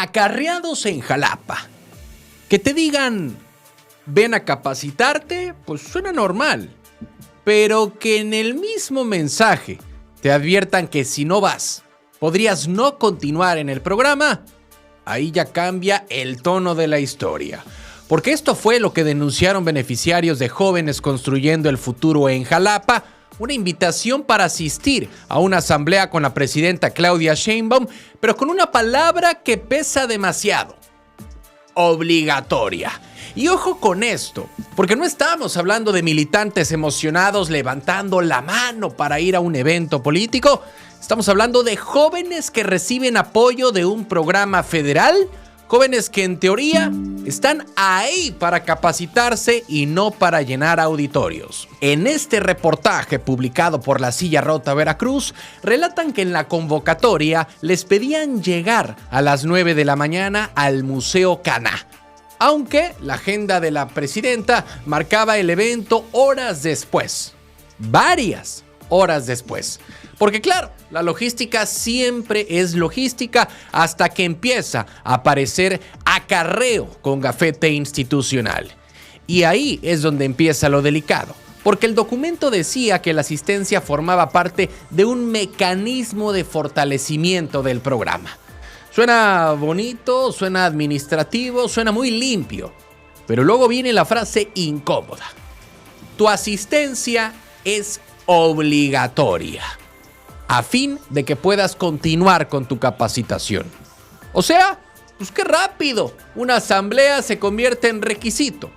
acarreados en Jalapa. Que te digan, ven a capacitarte, pues suena normal. Pero que en el mismo mensaje te adviertan que si no vas, podrías no continuar en el programa, ahí ya cambia el tono de la historia. Porque esto fue lo que denunciaron beneficiarios de Jóvenes Construyendo el Futuro en Jalapa, una invitación para asistir a una asamblea con la presidenta Claudia Sheinbaum, pero con una palabra que pesa demasiado: obligatoria. Y ojo con esto, porque no estamos hablando de militantes emocionados levantando la mano para ir a un evento político. Estamos hablando de jóvenes que reciben apoyo de un programa federal, jóvenes que en teoría están ahí para capacitarse y no para llenar auditorios. En este reportaje publicado por La Silla Rota Veracruz, relatan que en la convocatoria les pedían llegar a las 9 de la mañana al Museo Caná, aunque la agenda de la presidenta marcaba el evento horas después, varias horas después. Porque claro, la logística siempre es logística hasta que empieza a aparecer acarreo con gafete institucional. Y ahí es donde empieza lo delicado, porque el documento decía que la asistencia formaba parte de un mecanismo de fortalecimiento del programa. Suena bonito, suena administrativo, suena muy limpio, pero luego viene la frase incómoda: tu asistencia es obligatoria, a fin de que puedas continuar con tu capacitación. O sea, pues qué rápido, una asamblea se convierte en requisito.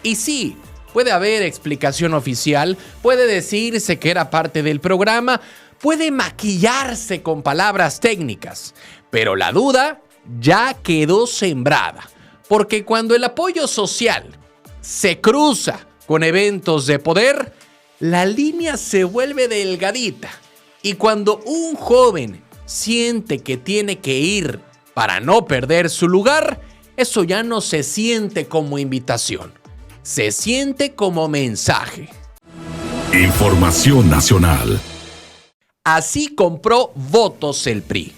Y sí, puede haber explicación oficial, puede decirse que era parte del programa, puede maquillarse con palabras técnicas, pero la duda ya quedó sembrada, porque cuando el apoyo social se cruza con eventos de poder, la línea se vuelve delgadita. Y cuando un joven siente que tiene que ir para no perder su lugar, eso ya no se siente como invitación, se siente como mensaje. Información nacional. Así compró votos el PRI.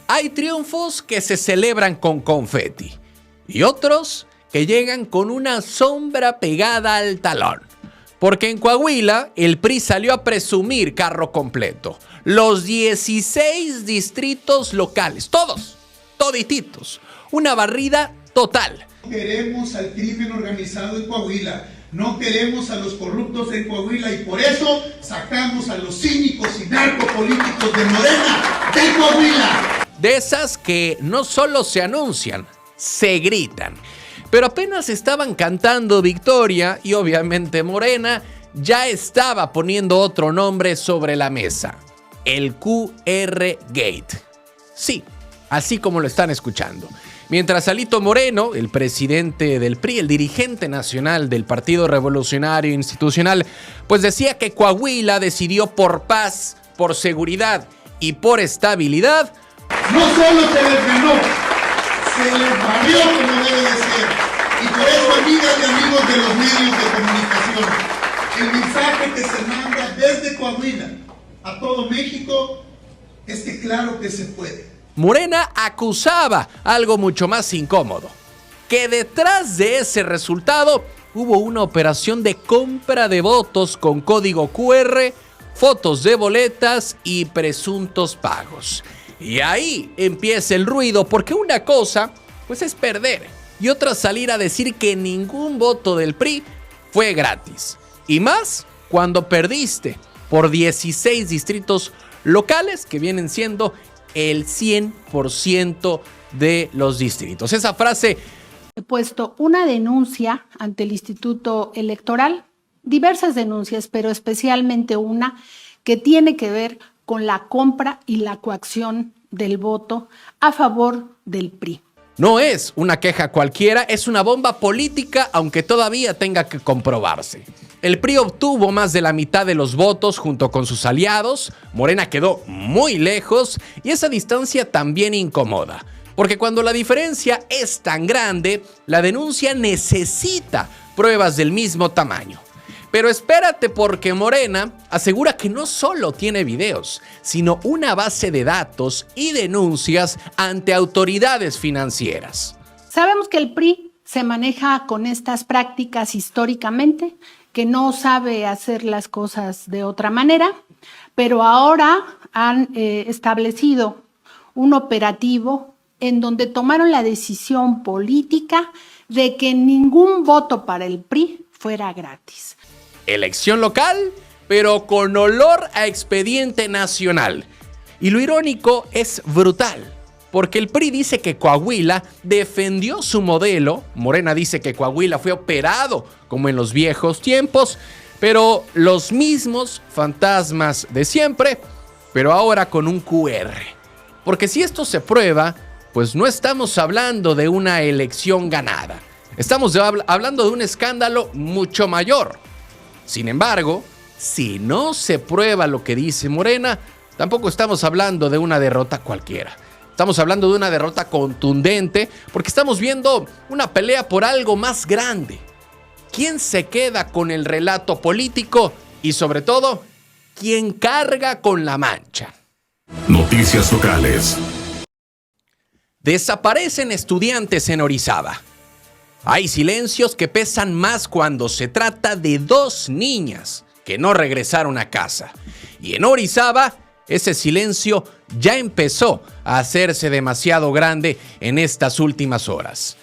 Hay triunfos que se celebran con confeti y otros que llegan con una sombra pegada al talón. Porque en Coahuila el PRI salió a presumir carro completo. Los 16 distritos locales, todos, todititos. Una barrida total. No queremos al crimen organizado en Coahuila. No queremos a los corruptos en Coahuila y por eso sacamos a los cínicos y narcopolíticos de Morena de Coahuila. De esas que no solo se anuncian, se gritan. Pero apenas estaban cantando victoria y obviamente Morena ya estaba poniendo otro nombre sobre la mesa: el QR Gate. Sí, así como lo están escuchando. Mientras Alito Moreno, el presidente del PRI, el dirigente nacional del Partido Revolucionario Institucional, pues decía que Coahuila decidió por paz, por seguridad y por estabilidad. No solo se les ganó, se les barrió como debe de ser. Y por eso, amigas y amigos de los medios de comunicación, el mensaje que se manda desde Coahuila a todo México es que claro que se puede. Morena acusaba algo mucho más incómodo: que detrás de ese resultado hubo una operación de compra de votos con código QR, fotos de boletas y presuntos pagos. Y ahí empieza el ruido, porque una cosa pues es perder y otra salir a decir que ningún voto del PRI fue gratis. Y más cuando perdiste por 16 distritos locales que vienen siendo el 100% de los distritos. Esa frase: he puesto una denuncia ante el Instituto Electoral, diversas denuncias, pero especialmente una que tiene que ver con la compra y la coacción del voto a favor del PRI. No es una queja cualquiera, es una bomba política, aunque todavía tenga que comprobarse. El PRI obtuvo más de la mitad de los votos junto con sus aliados, Morena quedó muy lejos y esa distancia también incomoda. Porque cuando la diferencia es tan grande, la denuncia necesita pruebas del mismo tamaño. Pero espérate, porque Morena asegura que no solo tiene videos, sino una base de datos y denuncias ante autoridades financieras. Sabemos que el PRI se maneja con estas prácticas históricamente, que no sabe hacer las cosas de otra manera, pero ahora han establecido un operativo en donde tomaron la decisión política de que ningún voto para el PRI fuera gratis. Elección local, pero con olor a expediente nacional. Y lo irónico es brutal, porque el PRI dice que Coahuila defendió su modelo, Morena dice que Coahuila fue operado como en los viejos tiempos, pero los mismos fantasmas de siempre, pero ahora con un QR. Porque si esto se prueba, pues no estamos hablando de una elección ganada. Estamos hablando de un escándalo mucho mayor. Sin embargo, si no se prueba lo que dice Morena, tampoco estamos hablando de una derrota cualquiera. Estamos hablando de una derrota contundente porque estamos viendo una pelea por algo más grande. ¿Quién se queda con el relato político? Y sobre todo, ¿quién carga con la mancha? Noticias locales. Desaparecen estudiantes en Orizaba. Hay silencios que pesan más cuando se trata de 2 niñas que no regresaron a casa. Y en Orizaba, ese silencio ya empezó a hacerse demasiado grande en estas últimas horas.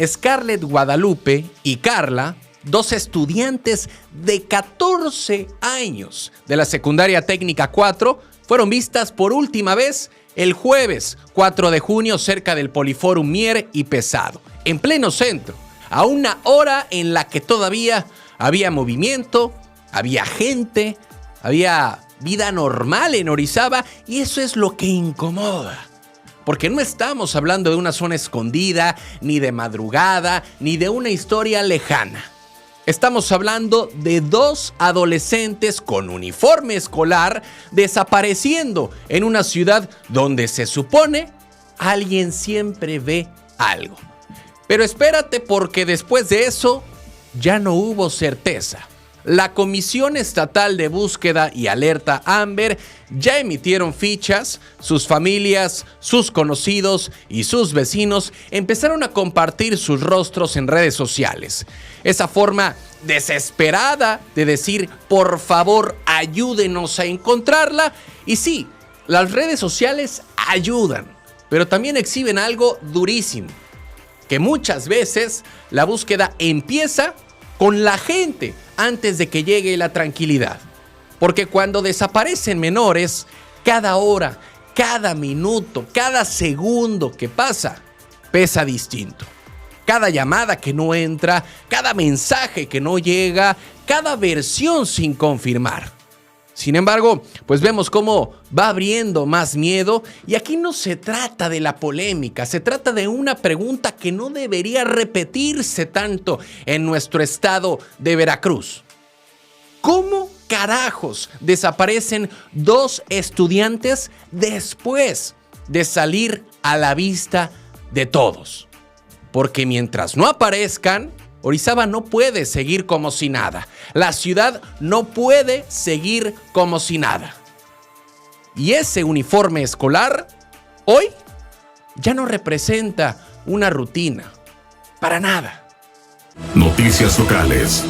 Scarlett Guadalupe y Carla, 2 estudiantes de 14 años de la Secundaria Técnica 4, fueron vistas por última vez el jueves 4 de junio cerca del Poliforum Mier y Pesado, en pleno centro, a una hora en la que todavía había movimiento, había gente, había vida normal en Orizaba, y eso es lo que incomoda. Porque no estamos hablando de una zona escondida, ni de madrugada, ni de una historia lejana. Estamos hablando de 2 adolescentes con uniforme escolar desapareciendo en una ciudad donde se supone alguien siempre ve algo. Pero espérate, porque después de eso ya no hubo certeza. La Comisión Estatal de Búsqueda y Alerta Amber ya emitieron fichas, sus familias, sus conocidos y sus vecinos empezaron a compartir sus rostros en redes sociales. Esa forma desesperada de decir, por favor, ayúdenos a encontrarla. Y sí, las redes sociales ayudan, pero también exhiben algo durísimo, que muchas veces la búsqueda empieza con la gente antes de que llegue la tranquilidad. Porque cuando desaparecen menores, cada hora, cada minuto, cada segundo que pasa, pesa distinto. Cada llamada que no entra, cada mensaje que no llega, cada versión sin confirmar. Sin embargo, pues vemos cómo va abriendo más miedo, y aquí no se trata de la polémica, se trata de una pregunta que no debería repetirse tanto en nuestro estado de Veracruz. ¿Cómo carajos desaparecen 2 estudiantes después de salir a la vista de todos? Porque mientras no aparezcan, Orizaba no puede seguir como si nada. La ciudad no puede seguir como si nada. Y ese uniforme escolar, hoy, ya no representa una rutina. Para nada. Noticias locales.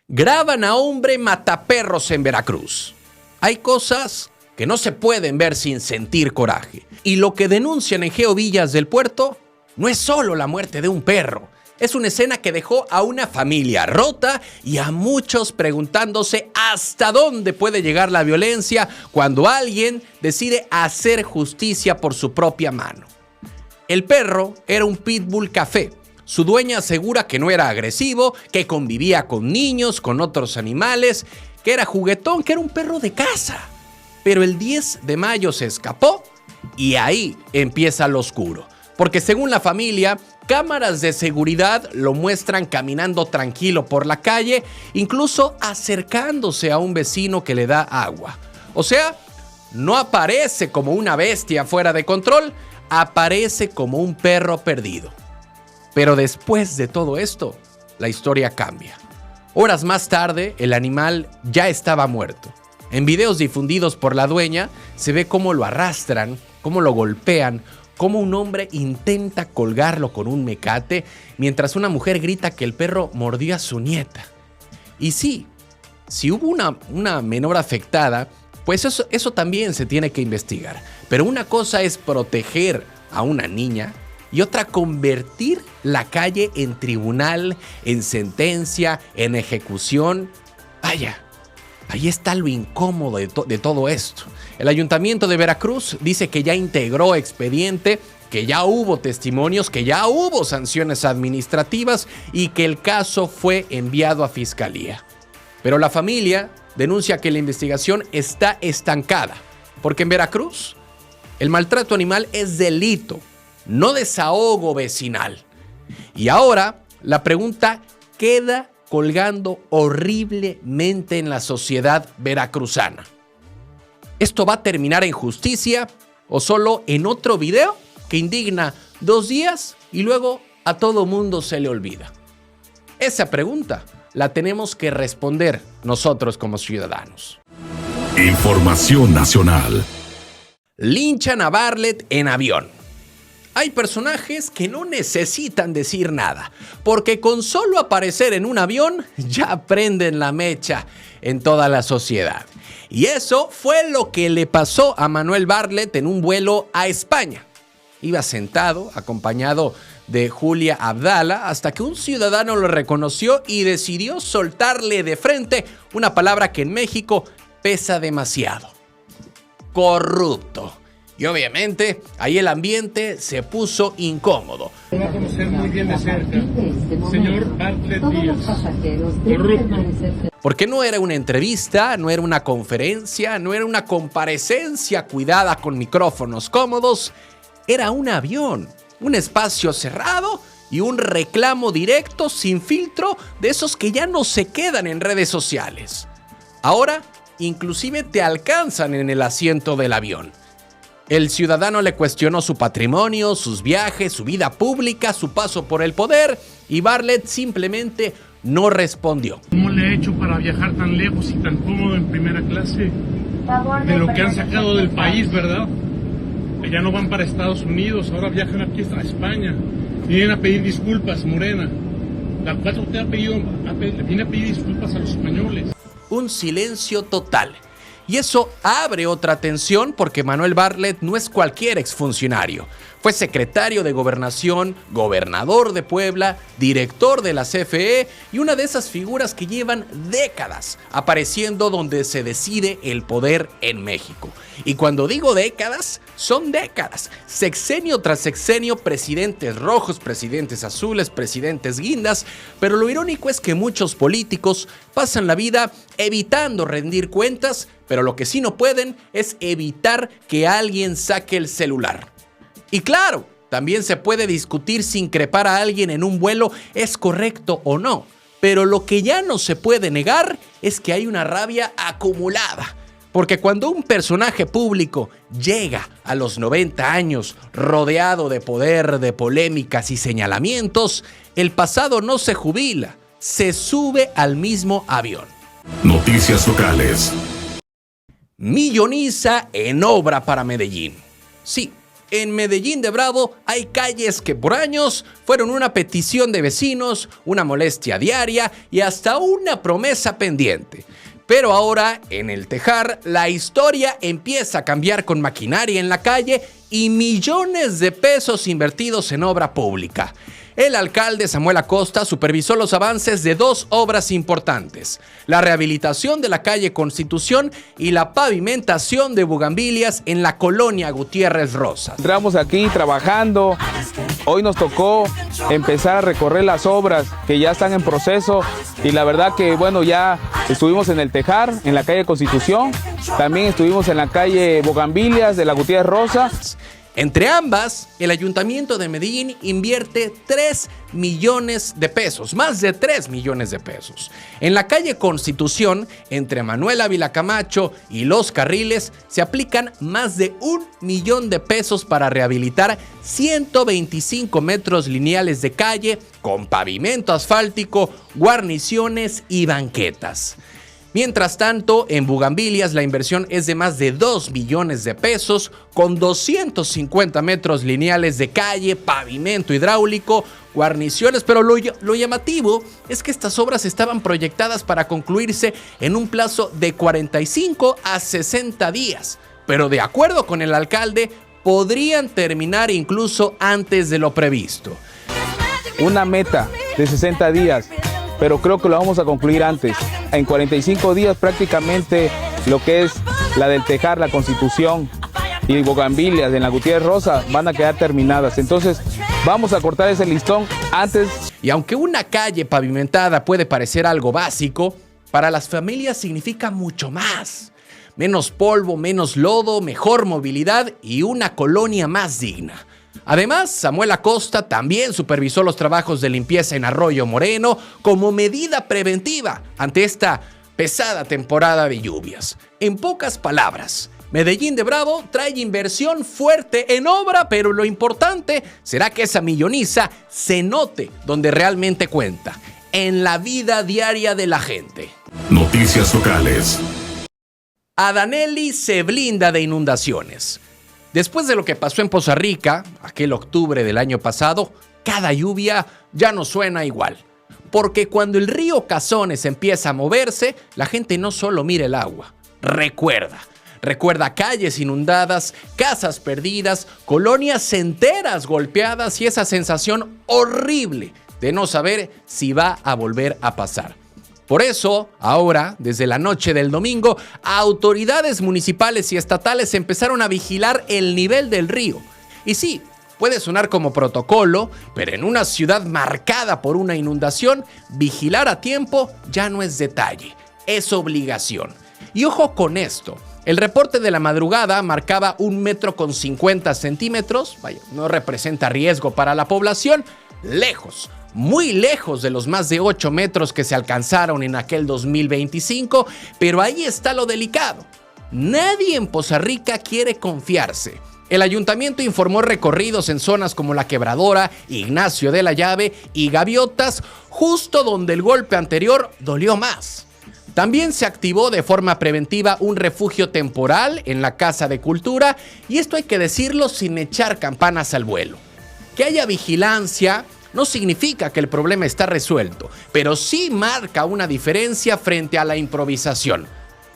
Graban a hombre mataperros en Veracruz. Hay cosas que no se pueden ver sin sentir coraje. Y lo que denuncian en Geovillas del Puerto no es solo la muerte de un perro. Es una escena que dejó a una familia rota y a muchos preguntándose hasta dónde puede llegar la violencia cuando alguien decide hacer justicia por su propia mano. El perro era un pitbull café. Su dueña asegura que no era agresivo, que convivía con niños, con otros animales, que era juguetón, que era un perro de casa. Pero el 10 de mayo se escapó y ahí empieza lo oscuro. Porque según la familia, cámaras de seguridad lo muestran caminando tranquilo por la calle, incluso acercándose a un vecino que le da agua. O sea, no aparece como una bestia fuera de control, aparece como un perro perdido. Pero después de todo esto, la historia cambia. Horas más tarde, el animal ya estaba muerto. En videos difundidos por la dueña, se ve cómo lo arrastran, cómo lo golpean, cómo un hombre intenta colgarlo con un mecate, mientras una mujer grita que el perro mordió a su nieta. Y sí, si hubo una menor afectada, pues eso también se tiene que investigar. Pero una cosa es proteger a una niña y otra convertir la calle en tribunal, en sentencia, en ejecución. Vaya, ahí está lo incómodo de todo esto. El Ayuntamiento de Veracruz dice que ya integró expediente, que ya hubo testimonios, que ya hubo sanciones administrativas y que el caso fue enviado a Fiscalía. Pero la familia denuncia que la investigación está estancada, porque en Veracruz el maltrato animal es delito, no desahogo vecinal. Y ahora la pregunta queda colgando horriblemente en la sociedad veracruzana. ¿Esto va a terminar en justicia o solo en otro video que indigna 2 días y luego a todo mundo se le olvida? Esa pregunta la tenemos que responder nosotros como ciudadanos. Información nacional. Linchan a Bartlett en avión. Hay personajes que no necesitan decir nada, porque con solo aparecer en un avión ya prenden la mecha en toda la sociedad. Y eso fue lo que le pasó a Manuel Bartlett en un vuelo a España. Iba sentado, acompañado de Julia Abdala, hasta que un ciudadano lo reconoció y decidió soltarle de frente una palabra que en México pesa demasiado: corrupto. Y obviamente ahí el ambiente se puso incómodo. Lo va a conocer muy bien de cerca, señor Bartlett Díaz, corrupto. Porque no era una entrevista, no era una conferencia, no era una comparecencia cuidada con micrófonos cómodos. Era un avión, un espacio cerrado y un reclamo directo sin filtro de esos que ya no se quedan en redes sociales. Ahora, inclusive te alcanzan en el asiento del avión. El ciudadano le cuestionó su patrimonio, sus viajes, su vida pública, su paso por el poder, y Bartlett simplemente no respondió. ¿Cómo le ha hecho para viajar tan lejos y tan cómodo en primera clase? De lo que han sacado del país, ¿verdad? Ya no van para Estados Unidos, ahora viajan aquí a España. Vienen a pedir disculpas, Morena. La 4T viene a pedir disculpas a los españoles. Un silencio total. Y eso abre otra tensión porque Manuel Bartlett no es cualquier exfuncionario. Fue secretario de Gobernación, gobernador de Puebla, director de la CFE y una de esas figuras que llevan décadas apareciendo donde se decide el poder en México. Y cuando digo décadas, son décadas. Sexenio tras sexenio, presidentes rojos, presidentes azules, presidentes guindas. Pero lo irónico es que muchos políticos pasan la vida evitando rendir cuentas, pero lo que sí no pueden es evitar que alguien saque el celular. Y claro, también se puede discutir si increpar a alguien en un vuelo es correcto o no. Pero lo que ya no se puede negar es que hay una rabia acumulada. Porque cuando un personaje público llega a los 90 años rodeado de poder, de polémicas y señalamientos, el pasado no se jubila, se sube al mismo avión. Noticias locales. Milloniza en obra para Medellín. Sí. En Medellín de Bravo hay calles que por años fueron una petición de vecinos, una molestia diaria y hasta una promesa pendiente. Pero ahora, en el Tejar, la historia empieza a cambiar con maquinaria en la calle y millones de pesos invertidos en obra pública. El alcalde Samuel Acosta supervisó los avances de 2 obras importantes: la rehabilitación de la calle Constitución y la pavimentación de bugambilias en la colonia Gutiérrez Rosas. Entramos aquí trabajando, hoy nos tocó empezar a recorrer las obras que ya están en proceso y la verdad que bueno, ya estuvimos en el Tejar, en la calle Constitución, también estuvimos en la calle Bugambilias de la Gutiérrez Rosas. Entre ambas, el Ayuntamiento de Medellín invierte 3 millones de pesos, más de 3 millones de pesos. En la calle Constitución, entre Manuel Ávila Camacho y Los Carriles, se aplican más de 1 millón de pesos para rehabilitar 125 metros lineales de calle con pavimento asfáltico, guarniciones y banquetas. Mientras tanto, en Bugambilias la inversión es de más de 2 millones de pesos, con 250 metros lineales de calle, pavimento hidráulico, guarniciones, pero lo llamativo es que estas obras estaban proyectadas para concluirse en un plazo de 45 a 60 días, pero de acuerdo con el alcalde, podrían terminar incluso antes de lo previsto. Una meta de 60 días, pero creo que lo vamos a concluir antes. En 45 días prácticamente lo que es la del Tejar, la Constitución y Bugambilias en la Gutiérrez Rosa van a quedar terminadas. Entonces vamos a cortar ese listón antes. Y aunque una calle pavimentada puede parecer algo básico, para las familias significa mucho más. Menos polvo, menos lodo, mejor movilidad y una colonia más digna. Además, Samuel Acosta también supervisó los trabajos de limpieza en Arroyo Moreno como medida preventiva ante esta pesada temporada de lluvias. En pocas palabras, Medellín de Bravo trae inversión fuerte en obra, pero lo importante será que esa milloniza se note donde realmente cuenta, en la vida diaria de la gente. Noticias locales. Adanelli se blinda de inundaciones. Después de lo que pasó en Poza Rica, aquel octubre del año pasado, cada lluvia ya no suena igual. Porque cuando el río Cazones empieza a moverse, la gente no solo mira el agua, recuerda calles inundadas, casas perdidas, colonias enteras golpeadas y esa sensación horrible de no saber si va a volver a pasar. Por eso, ahora, desde la noche del domingo, autoridades municipales y estatales empezaron a vigilar el nivel del río. Y sí, puede sonar como protocolo, pero en una ciudad marcada por una inundación, vigilar a tiempo ya no es detalle, es obligación. Y ojo con esto, el reporte de la madrugada marcaba 1,50 m, vaya, no representa riesgo para la población, lejos. Muy lejos de los más de 8 metros que se alcanzaron en aquel 2025, pero ahí está lo delicado. Nadie en Poza Rica quiere confiarse. El ayuntamiento informó recorridos en zonas como La Quebradora, Ignacio de la Llave y Gaviotas, justo donde el golpe anterior dolió más. También se activó de forma preventiva un refugio temporal en la Casa de Cultura, y esto hay que decirlo sin echar campanas al vuelo. Que haya vigilancia no significa que el problema está resuelto, pero sí marca una diferencia frente a la improvisación.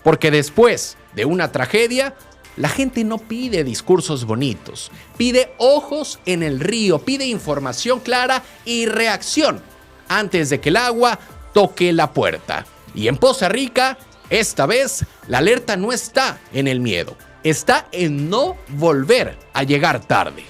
Porque después de una tragedia, la gente no pide discursos bonitos, pide ojos en el río, pide información clara y reacción antes de que el agua toque la puerta. Y en Poza Rica, esta vez, la alerta no está en el miedo, está en no volver a llegar tarde.